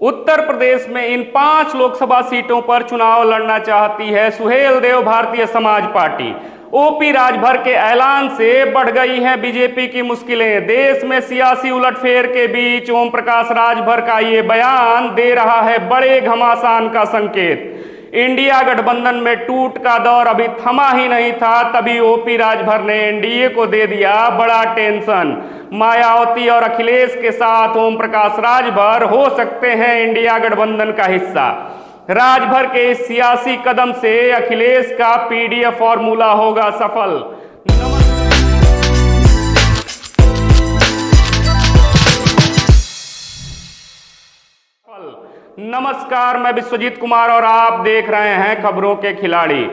उत्तर प्रदेश में इन 5 लोकसभा सीटों पर चुनाव लड़ना चाहती है सुहेल देव भारतीय समाज पार्टी। ओपी राजभर के ऐलान से बढ़ गई हैं बीजेपी की मुश्किलें। देश में सियासी उलटफेर के बीच ओम प्रकाश राजभर का ये बयान दे रहा है बड़े घमासान का संकेत। इंडिया गठबंधन में टूट का दौर अभी थमा ही नहीं था, तभी ओपी राजभर ने एनडीए को दे दिया बड़ा टेंशन। मायावती और अखिलेश के साथ ओम प्रकाश राजभर हो सकते हैं इंडिया गठबंधन का हिस्सा। राजभर के इस सियासी कदम से अखिलेश का पीडीएफ फॉर्मूला होगा सफल। नमस्कार, मैं विश्वजीत कुमार और आप देख रहे हैं खबरों के खिलाड़ी।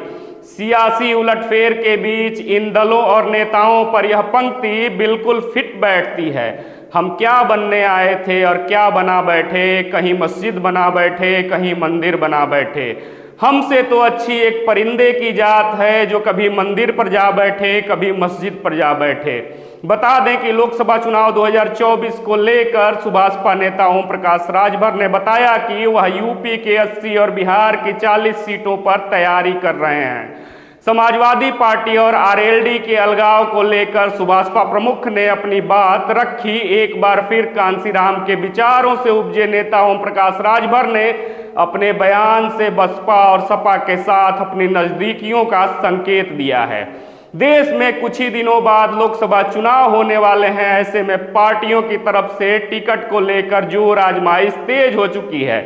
सियासी उलटफेर के बीच इन दलों और नेताओं पर यह पंक्ति बिल्कुल फिट बैठती है। हम क्या बनने आए थे और क्या बना बैठे, कहीं मस्जिद बना बैठे, कहीं मंदिर बना बैठे। हमसे तो अच्छी एक परिंदे की जात है जो कभी मंदिर पर जा बैठे, कभी मस्जिद पर जा बैठे। बता दें कि लोकसभा चुनाव 2024 को लेकर सुभाषपा नेता ओम प्रकाश राजभर ने बताया कि वह यूपी के 80 और बिहार की 40 सीटों पर तैयारी कर रहे हैं। समाजवादी पार्टी और आरएलडी के अलगाव को लेकर सुभाषपा प्रमुख ने अपनी बात रखी। एक बार फिर कांसीराम के विचारों से उपजे नेता ओम प्रकाश राजभर ने अपने बयान से बसपा और सपा के साथ अपनी नजदीकियों का संकेत दिया है। देश में कुछ ही दिनों बाद लोकसभा चुनाव होने वाले हैं, ऐसे में पार्टियों की तरफ से टिकट को लेकर जोर आजमाइश तेज हो चुकी है।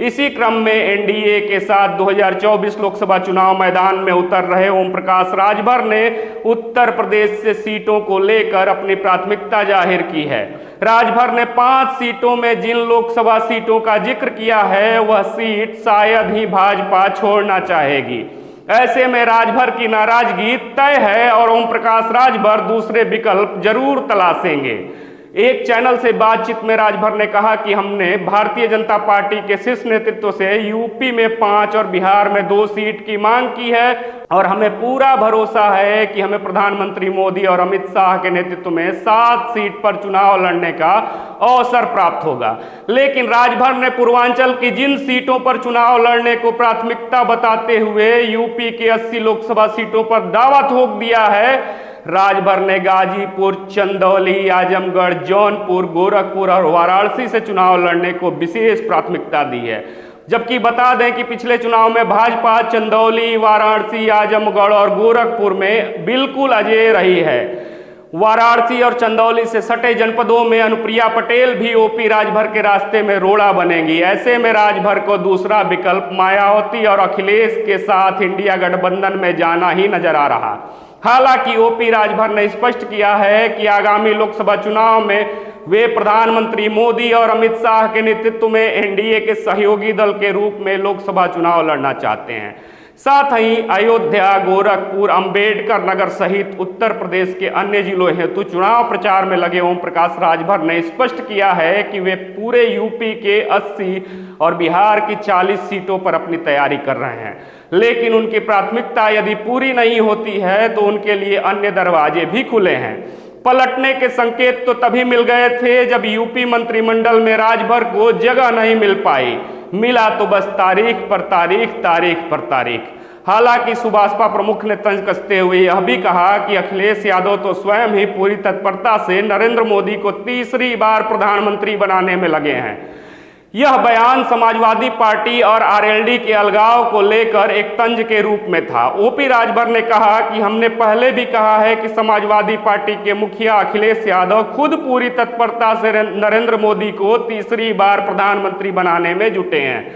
इसी क्रम में एनडीए के साथ 2024 लोकसभा चुनाव मैदान में उतर रहे ओम प्रकाश राजभर ने उत्तर प्रदेश से सीटों को लेकर अपनी प्राथमिकता जाहिर की है। राजभर ने 5 सीटों में जिन लोकसभा सीटों का जिक्र किया है वह सीट शायद ही भाजपा छोड़ना चाहेगी। ऐसे में राजभर की नाराजगी तय है और ओम प्रकाश राजभर दूसरे विकल्प जरूर तलाशेंगे। एक चैनल से बातचीत में राजभर ने कहा कि हमने भारतीय जनता पार्टी के शीर्ष नेतृत्व से यूपी में 5 और बिहार में 2 सीट की मांग की है और हमें पूरा भरोसा है कि हमें प्रधानमंत्री मोदी और अमित शाह के नेतृत्व में 7 सीट पर चुनाव लड़ने का अवसर प्राप्त होगा। लेकिन राजभर ने पूर्वांचल की जिन सीटों पर चुनाव लड़ने को प्राथमिकता बताते हुए यूपी के 80 लोकसभा सीटों पर दावा ठोक दिया है। राजभर ने गाजीपुर, चंदौली, आजमगढ़, जौनपुर, गोरखपुर और वाराणसी से चुनाव लड़ने को विशेष प्राथमिकता दी है। जबकि बता दें कि पिछले चुनाव में भाजपा चंदौली, वाराणसी, आजमगढ़ और गोरखपुर में बिल्कुल अजेय रही है। वाराणसी और चंदौली से सटे जनपदों में अनुप्रिया पटेल भी ओपी राजभर के रास्ते में रोड़ा बनेंगी। ऐसे में राजभर को दूसरा विकल्प मायावती और अखिलेश के साथ इंडिया गठबंधन में जाना ही नजर आ रहा। हालांकि ओपी राजभर ने स्पष्ट किया है कि आगामी लोकसभा चुनाव में वे प्रधानमंत्री मोदी और अमित शाह के नेतृत्व में एनडीए के सहयोगी दल के रूप में लोकसभा चुनाव लड़ना चाहते हैं। साथ ही अयोध्या, गोरखपुर, अंबेडकर नगर सहित उत्तर प्रदेश के अन्य जिलों हेतु चुनाव प्रचार में लगे ओम प्रकाश राजभर ने स्पष्ट किया है कि वे पूरे यूपी के 80 और बिहार की 40 सीटों पर अपनी तैयारी कर रहे हैं। लेकिन उनकी प्राथमिकता यदि पूरी नहीं होती है तो उनके लिए अन्य दरवाजे भी खुले हैं। पलटने के संकेत तो तभी मिल गए थे जब यूपी मंत्रिमंडल में राजभर को जगह नहीं मिल पाई। मिला तो बस तारीख पर तारीख, तारीख पर तारीख। हालांकि सुभाषपा प्रमुख ने तंज कसते हुए यह भी कहा कि अखिलेश यादव तो स्वयं ही पूरी तत्परता से नरेंद्र मोदी को तीसरी बार प्रधानमंत्री बनाने में लगे हैं। यह बयान समाजवादी पार्टी और आरएलडी के अलगाव को लेकर एक तंज के रूप में था। ओपी राजभर ने कहा कि हमने पहले भी कहा है कि समाजवादी पार्टी के मुखिया अखिलेश यादव खुद पूरी तत्परता से नरेंद्र मोदी को तीसरी बार प्रधानमंत्री बनाने में जुटे हैं।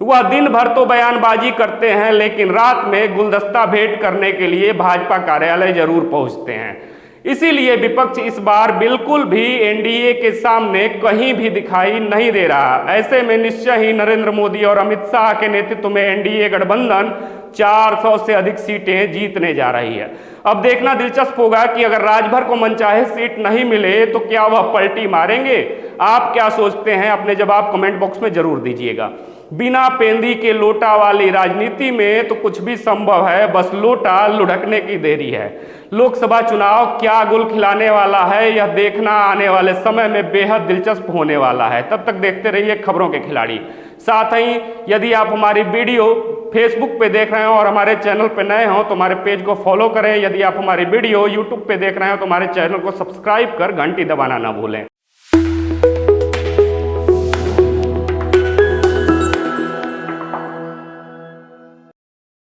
वह दिन भर तो बयानबाजी करते हैं लेकिन रात में गुलदस्ता भेंट करने के लिए भाजपा कार्यालय जरूर पहुंचते हैं। इसीलिए विपक्ष इस बार बिल्कुल भी एनडीए के सामने कहीं भी दिखाई नहीं दे रहा। ऐसे में निश्चय ही नरेंद्र मोदी और अमित शाह के नेतृत्व में एनडीए गठबंधन 400 से अधिक सीटें जीतने जा रही है। अब देखना दिलचस्प होगा कि अगर राजभर को मनचाहे सीट नहीं मिले तो क्या वह पलटी मारेंगे। आप क्या सोचते हैं, अपने जवाब कमेंट बॉक्स में जरूर दीजिएगा। बिना पेंदी के लोटा वाली राजनीति में तो कुछ भी संभव है, बस लोटा लुढ़कने की देरी है। लोकसभा चुनाव क्या गुल खिलाने वाला है, यह देखना आने वाले समय में बेहद दिलचस्प होने वाला है। तब तक देखते रहिए खबरों के खिलाड़ी। साथ ही यदि आप हमारी वीडियो फेसबुक पे देख रहे हो और हमारे चैनल पे नए हो तो हमारे पेज को फॉलो करें। यदि आप हमारी वीडियो यूट्यूब पे देख रहे हो तो हमारे चैनल को सब्सक्राइब कर घंटी दबाना ना भूलें।